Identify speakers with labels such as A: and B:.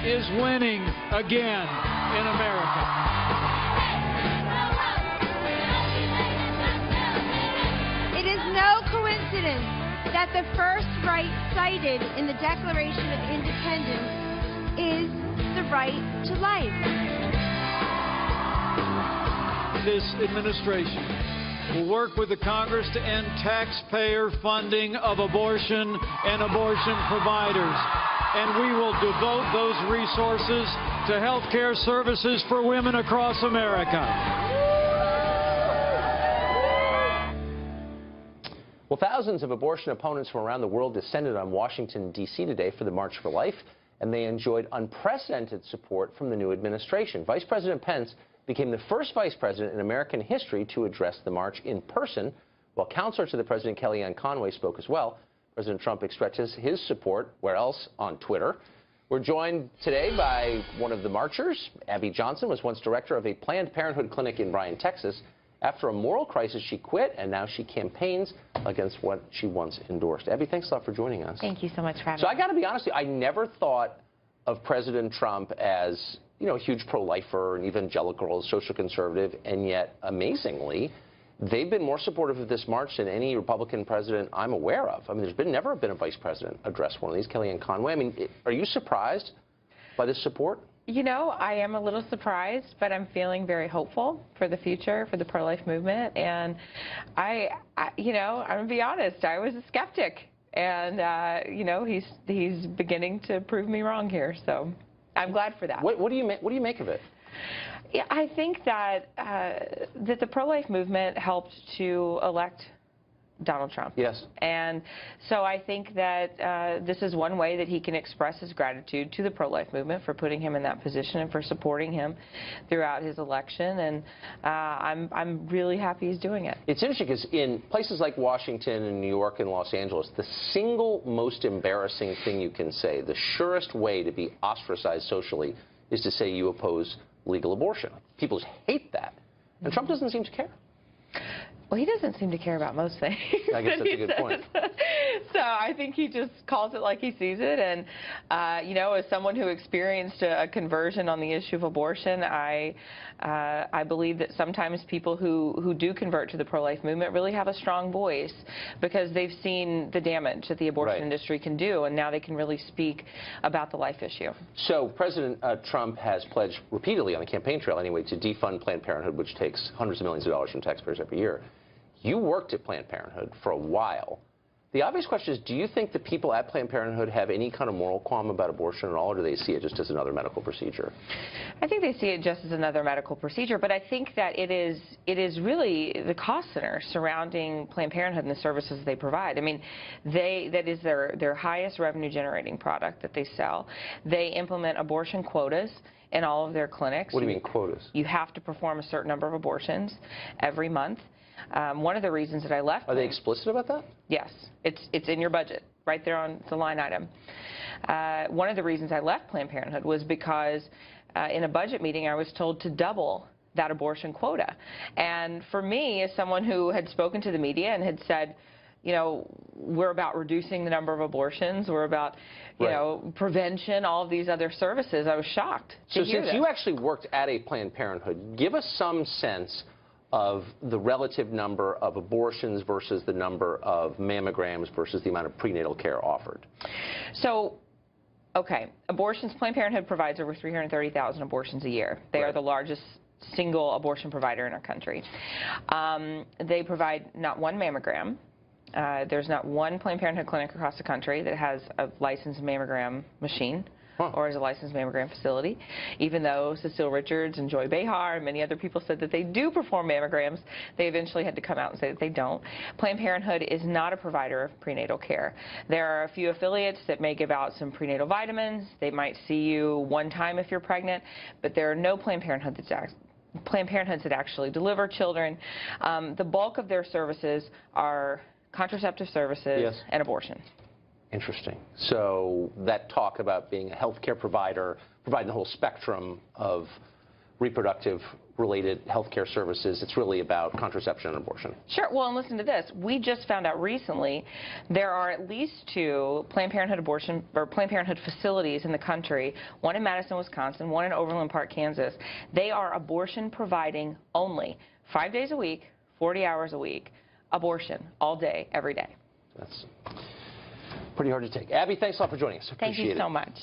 A: is winning again in America.
B: It is no coincidence that the first right cited in the Declaration of Independence is the right to life.
A: This administration will work with the Congress to end taxpayer funding of abortion and abortion providers. And we will devote those resources to health care services for women across America.
C: Well, thousands of abortion opponents from around the world descended on Washington, D.C. today for the March for Life, and they enjoyed unprecedented support from the new administration. Vice President Pence became the first vice president in American history to address the march in person, while counselor to the president, Kellyanne Conway, spoke as well. President Trump expresses his support, where else? On Twitter. We're joined today by one of the marchers. Abby Johnson was once director of a Planned Parenthood clinic in Bryan, Texas. After a moral crisis, she quit, and now she campaigns against what she once endorsed. Abby, thanks a lot for joining us.
D: Thank you so much for having me.
C: So I got to be honest with you, I never thought of President Trump as, you know, a huge pro-lifer, an evangelical, social conservative, and yet, amazingly, they've been more supportive of this march than any Republican president I'm aware of. I mean, there's never been a vice president address one of these, Kellyanne Conway. I mean, are you surprised by this support?
D: You know, I am a little surprised, but I'm feeling very hopeful for the future, for the pro-life movement. And you know, I'm going to be honest, I was a skeptic. And, you know, he's beginning to prove me wrong here. So I'm glad for that.
C: What do you make of it?
D: Yeah, I think that that the pro-life movement helped to elect Donald Trump.
C: Yes.
D: And so I think that this is one way that he can express his gratitude to the pro-life movement for putting him in that position and for supporting him throughout his election. And I'm really happy he's doing it.
C: It's interesting because in places like Washington and New York and Los Angeles, the single most embarrassing thing you can say, the surest way to be ostracized socially, is to say you oppose legal abortion. People just hate that. And Trump doesn't seem to care.
D: Well, he doesn't seem to care about most things.
C: I guess that's a good point.
D: So I think he just calls it like he sees it. And, you know, as someone who experienced a conversion on the issue of abortion, I believe that sometimes people who do convert to the pro-life movement really have a strong voice because they've seen the damage that the abortion industry can do, and now they can really speak about the life issue.
C: So President Trump has pledged repeatedly on the campaign trail anyway to defund Planned Parenthood, which takes hundreds of millions of dollars from taxpayers every year. You worked at Planned Parenthood for a while. The obvious question is, do you think the people at Planned Parenthood have any kind of moral qualm about abortion at all, or do they see it just as another medical procedure?
D: I think they see it just as another medical procedure, but I think that it is really the cost center surrounding Planned Parenthood and the services they provide. I mean, that is their highest revenue generating product that they sell. They implement abortion quotas in all of their clinics.
C: What do you mean quotas?
D: You have to perform a certain number of abortions every month. One of the reasons that I left...
C: Are they explicit about that?
D: Yes. It's in your budget, right there on the line item. One of the reasons I left Planned Parenthood was because in a budget meeting I was told to double that abortion quota. And for me, as someone who had spoken to the media and had said, you know, we're about reducing the number of abortions, we're about, you know, prevention, all of these other services, I was shocked to hear
C: since you actually worked at a Planned Parenthood, give us some sense of the relative number of abortions versus the number of mammograms versus the amount of prenatal care offered.
D: So, okay, abortions, Planned Parenthood provides over 330,000 abortions a year. They are the largest single abortion provider in our country. They provide not one mammogram. There's not one Planned Parenthood clinic across the country that has a licensed mammogram machine. Or as a licensed mammogram facility, even though Cecile Richards and Joy Behar and many other people said that they do perform mammograms, they eventually had to come out and say that they don't. Planned Parenthood is not a provider of prenatal care. There are a few affiliates that may give out some prenatal vitamins. They might see you one time if you're pregnant, but there are no Planned Parenthood Planned Parenthoods that actually deliver children. The bulk of their services are contraceptive services and abortion.
C: Interesting. So that talk about being a healthcare provider, providing the whole spectrum of reproductive-related health care services. It's really about contraception and abortion.
D: Sure. Well, and listen to this. We just found out recently there are at least 2 Planned Parenthood Planned Parenthood facilities in the country, one in Madison, Wisconsin, one in Overland Park, Kansas. They are abortion providing only, 5 days a week, 40 hours a week, abortion all day, every day.
C: That's pretty hard to take. Abby, thanks a lot for joining us.
D: Thank you so much.